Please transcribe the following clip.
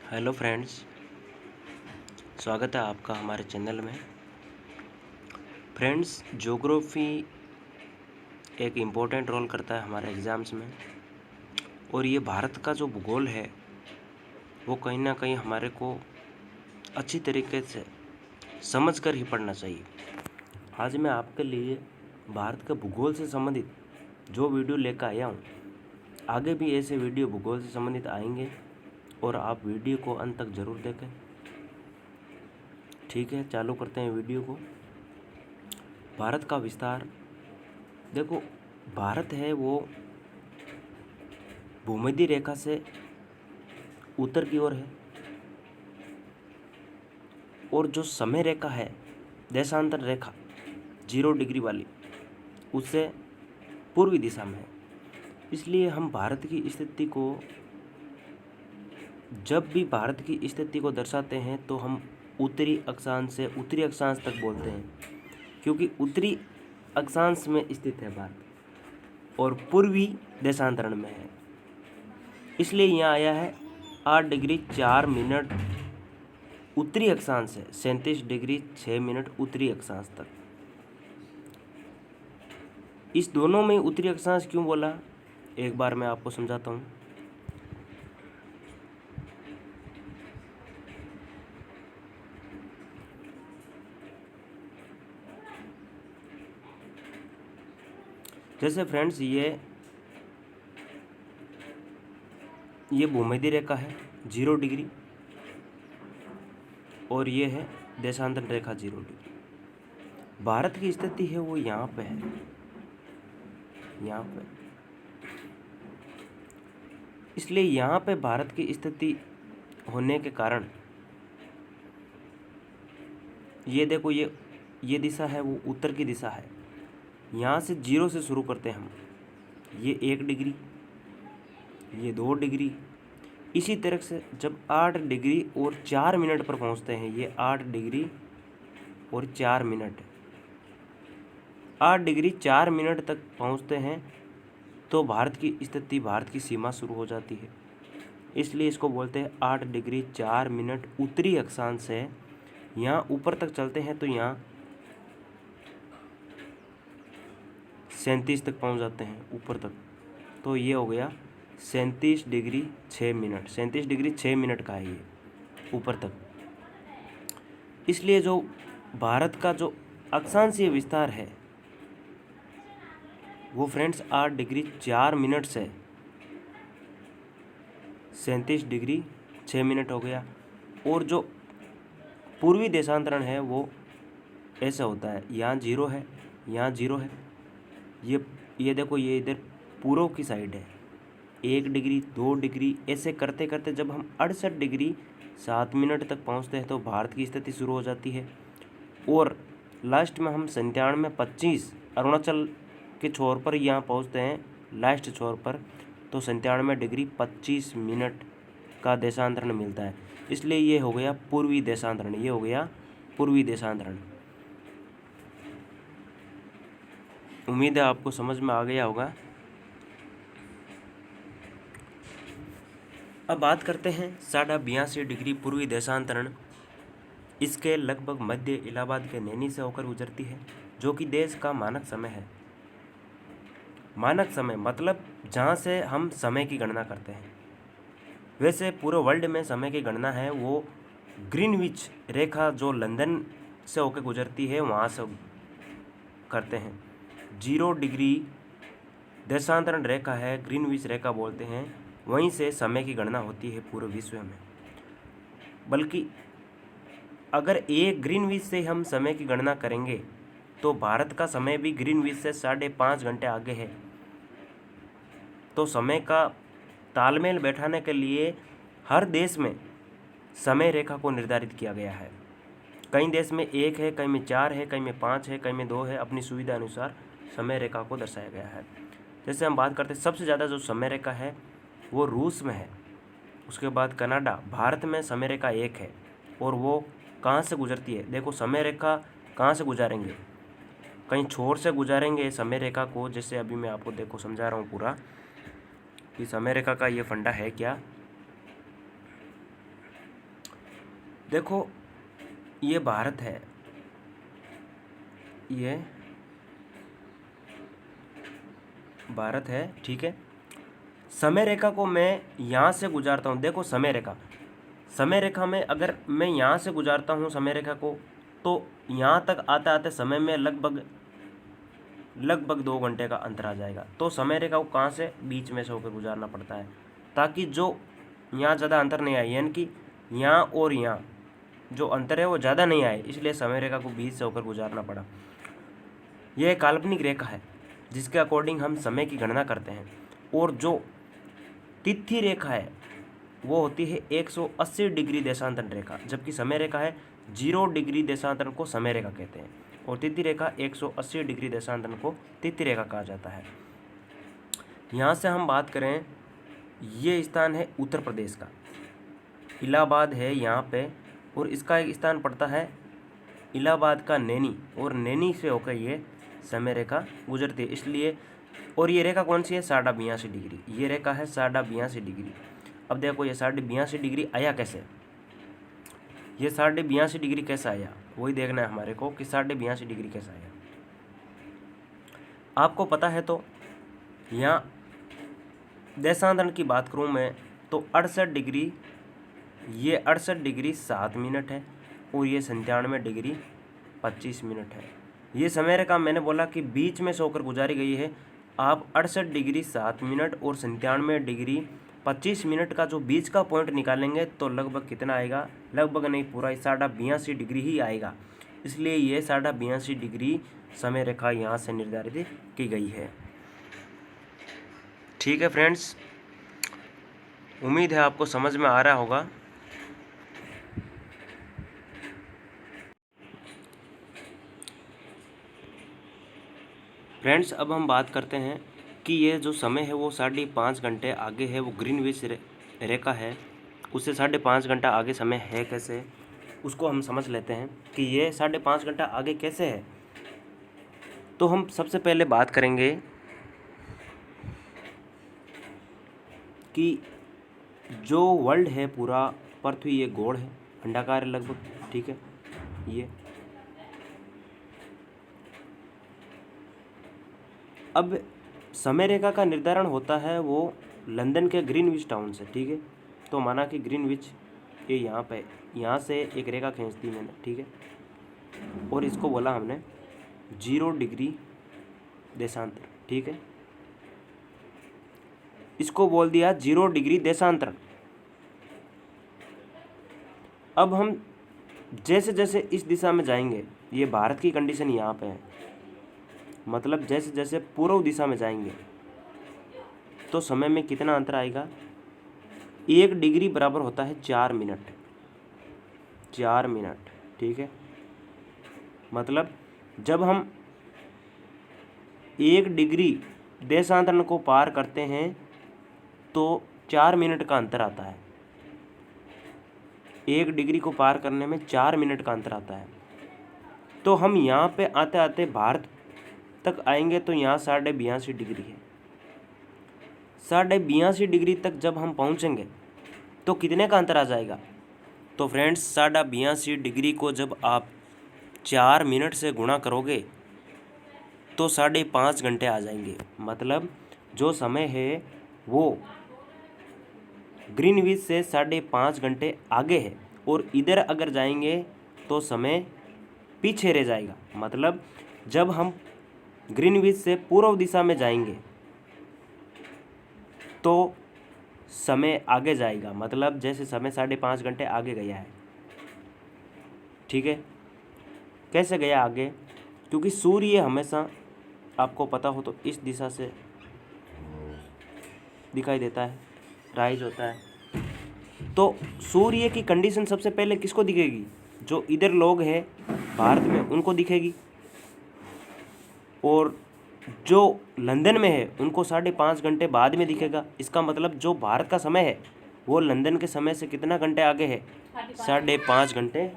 Hello friends, स्वागत है आपका हमारे चैनल में। फ्रेंड्स, ज्योग्राफी एक इम्पोर्टेंट रोल करता है हमारे एग्ज़ाम्स में, और ये भारत का जो भूगोल है वो कहीं ना कहीं हमारे को अच्छी तरीके से समझ कर ही पढ़ना चाहिए। आज मैं आपके लिए भारत के भूगोल से संबंधित जो वीडियो लेकर आया हूँ, आगे भी ऐसे वीडियो भूगोल से संबंधित आएंगे और आप वीडियो को अंत तक ज़रूर देखें। ठीक है, चालू करते हैं वीडियो को। भारत का विस्तार देखो, भारत है वो भूमध्य रेखा से उत्तर की ओर है, और जो समय रेखा है, देशांतर रेखा 0 डिग्री वाली, उससे पूर्वी दिशा में है। इसलिए हम भारत की स्थिति को, जब भी भारत की स्थिति को दर्शाते हैं तो हम उत्तरी अक्षांश से उत्तरी अक्षांश तक बोलते हैं, क्योंकि उत्तरी अक्षांश में स्थित है भारत और पूर्वी देशांतरण में है। इसलिए यहाँ आया है 8 डिग्री 4 मिनट उत्तरी अक्षांश से 37 डिग्री 6 मिनट उत्तरी अक्षांश तक। इस दोनों में उत्तरी अक्षांश क्यों बोला, एक बार मैं आपको समझाता हूँ। जैसे फ्रेंड्स, ये भूमध्य रेखा है 0 डिग्री, और ये है देशांतर रेखा 0 डिग्री। भारत की स्थिति है वो यहाँ पे है, यहाँ पे। इसलिए यहाँ पे भारत की स्थिति होने के कारण ये देखो, ये दिशा है वो उत्तर की दिशा है। यहाँ से 0 से शुरू करते हैं हम, ये 1 डिग्री, ये 2 डिग्री। इसी तरह से जब 8 डिग्री और 4 मिनट पर पहुँचते हैं, ये 8 डिग्री और 4 मिनट, 8 डिग्री 4 मिनट तक पहुँचते हैं तो भारत की स्थिति, भारत की सीमा शुरू हो जाती है। इसलिए इसको बोलते हैं 8 डिग्री 4 मिनट उत्तरी अक्षांश से। यहाँ ऊपर तक चलते हैं तो यहाँ 37 तक पहुँच जाते हैं ऊपर तक, तो ये हो गया 37 डिग्री 6 मिनट। 37 डिग्री 6 मिनट का है ये ऊपर तक। इसलिए जो भारत का जो अक्षांशीय विस्तार है वो फ्रेंड्स 8 डिग्री 4 मिनट से 37 डिग्री 6 मिनट हो गया। और जो पूर्वी देशांतरण है वो ऐसा होता है, यहाँ 0 है, यहाँ 0 है। ये देखो, ये इधर पूर्व की साइड है, 1 डिग्री 2 डिग्री, ऐसे करते करते जब हम 68 डिग्री 7 मिनट तक पहुँचते हैं तो भारत की स्थिति शुरू हो जाती है। और लास्ट में हम 97-25 अरुणाचल के छोर पर यहाँ पहुँचते हैं, लास्ट छोर पर, तो 97 डिग्री 25 मिनट का देशांतरण मिलता है। इसलिए ये हो गया पूर्वी देशांतरण, ये हो गया पूर्वी देशांतरण। उम्मीद है आपको समझ में आ गया होगा। अब बात करते हैं 82.5 डिग्री पूर्वी देशांतरण। इसके लगभग मध्य इलाहाबाद के नैनी से होकर गुजरती है, जो कि देश का मानक समय है। मानक समय मतलब जहाँ से हम समय की गणना करते हैं। वैसे पूरे वर्ल्ड में समय की गणना है वो ग्रीनविच रेखा जो लंदन से होकर गुजरती है वहाँ से करते हैं। 0 डिग्री देशांतरण रेखा है, ग्रीनविच रेखा बोलते हैं, वहीं से समय की गणना होती है पूरे विश्व में। बल्कि अगर एक ग्रीनविच से हम समय की गणना करेंगे तो भारत का समय भी ग्रीनविच से 5.5 घंटे आगे है। तो समय का तालमेल बैठाने के लिए हर देश में समय रेखा को निर्धारित किया गया है। कई देश में 1 है, कई में 4 है, कई में 5 है, कई में 2 है, अपनी सुविधा अनुसार समय रेखा को दर्शाया गया है। जैसे हम बात करते हैं, सबसे ज़्यादा जो समय रेखा है वो रूस में है, उसके बाद कनाडा। भारत में समय रेखा 1 है, और वो कहाँ से गुजरती है, देखो समय रेखा कहाँ से गुजारेंगे, कहीं छोर से गुजारेंगे समय रेखा को। जैसे अभी मैं आपको देखो समझा रहा हूँ पूरा कि समय रेखा का ये फंडा है क्या। देखो ये भारत है, ये भारत है, ठीक है। समय रेखा को मैं यहाँ से गुजारता हूँ, देखो समय रेखा में अगर मैं यहाँ से गुजारता हूँ समय रेखा को, तो यहाँ तक आते आते समय में लगभग 2 घंटे का अंतर आ जाएगा। तो समय रेखा को कहाँ से, बीच में से होकर गुजारना पड़ता है, ताकि जो यहाँ ज़्यादा अंतर नहीं आए, यानी कि यहाँ और यहाँ जो अंतर है वो ज़्यादा नहीं आए, इसलिए समय रेखा को बीच से होकर गुजारना पड़ा। यह एक काल्पनिक रेखा है जिसके अकॉर्डिंग हम समय की गणना करते हैं। और जो तिथि रेखा है वो होती है 180 डिग्री देशांतर रेखा, जबकि समय रेखा है 0 डिग्री देशांतर को समय रेखा कहते हैं, और तिथि रेखा 180 डिग्री देशांतर को तिथि रेखा कहा जाता है। यहाँ से हम बात करें, ये स्थान है उत्तर प्रदेश का, इलाहाबाद है यहाँ पे, और इसका एक स्थान पड़ता है इलाहाबाद का नैनी, और नैनी से होकर ये समय रेखा गुजरती है, इसलिए। और ये रेखा कौन सी है, 82.5 डिग्री, ये रेखा है 82.5 डिग्री। अब देखो ये 82.5 डिग्री आया कैसे, ये 82.5 डिग्री कैसे आया, वही देखना है हमारे को कि 82.5 डिग्री कैसे आया। आपको पता है तो यहाँ देशांतरण की बात करूँ मैं तो 68 डिग्री, ये 68 डिग्री 7 मिनट है, और ये 97 डिग्री 25 मिनट है। ये समय रेखा मैंने बोला कि बीच में से होकर गुजारी गई है। आप 68 डिग्री 7 मिनट और 97 डिग्री 25 मिनट का जो बीच का पॉइंट निकालेंगे तो लगभग कितना आएगा, लगभग नहीं पूरा 82.5 डिग्री ही आएगा। इसलिए ये 82.5 डिग्री समय रेखा यहाँ से निर्धारित की गई है। ठीक है फ्रेंड्स, उम्मीद है आपको समझ में आ रहा होगा। फ्रेंड्स, अब हम बात करते हैं कि ये जो समय है वो 5.5 घंटे आगे है, वो ग्रीनविच रेखा है, उससे 5.5 घंटा आगे समय है कैसे, उसको हम समझ लेते हैं कि ये 5.5 घंटा आगे कैसे है। तो हम सबसे पहले बात करेंगे कि जो वर्ल्ड है पूरा पृथ्वी, ये गोल है, अंडाकार है लगभग, ठीक है। ये अब समय रेखा का निर्धारण होता है वो लंदन के ग्रीनविच टाउन से, ठीक है। तो माना कि ग्रीनविच ये यहाँ पे, यहाँ से एक रेखा खींच दी मैंने, ठीक है, और इसको बोला हमने 0 डिग्री देशांतर, ठीक है, इसको बोल दिया 0 डिग्री देशांतर। अब हम जैसे जैसे इस दिशा में जाएंगे, ये भारत की कंडीशन यहाँ पे है, मतलब जैसे जैसे पूर्व दिशा में जाएंगे तो समय में कितना अंतर आएगा, 1 डिग्री बराबर होता है 4 मिनट, 4 मिनट, ठीक है। मतलब जब हम 1 डिग्री देशांतरण को पार करते हैं तो 4 मिनट का अंतर आता है, 1 डिग्री को पार करने में 4 मिनट का अंतर आता है। तो हम यहाँ पे आते आते भारत तक आएंगे तो यहाँ 82.5 डिग्री है, 82.5 डिग्री तक जब हम पहुँचेंगे तो कितने का अंतर आ जाएगा। तो फ्रेंड्स, 82.5 डिग्री को जब आप 4 मिनट से गुणा करोगे तो 5.5 घंटे आ जाएंगे। मतलब जो समय है वो ग्रीनविच से 5.5 घंटे आगे है, और इधर अगर जाएंगे तो समय पीछे रह जाएगा। मतलब जब हम ग्रीनविच से पूर्व दिशा में जाएंगे तो समय आगे जाएगा, मतलब जैसे समय 5.5 घंटे आगे गया है, ठीक है। कैसे गया आगे, क्योंकि सूर्य हमेशा, आपको पता हो तो इस दिशा से दिखाई देता है, राइज होता है। तो सूर्य की कंडीशन सबसे पहले किसको दिखेगी, जो इधर लोग हैं भारत में उनको दिखेगी, और जो लंदन में है उनको 5.5 घंटे बाद में दिखेगा। इसका मतलब जो भारत का समय है वो लंदन के समय से कितना घंटे आगे है, 5.5 घंटे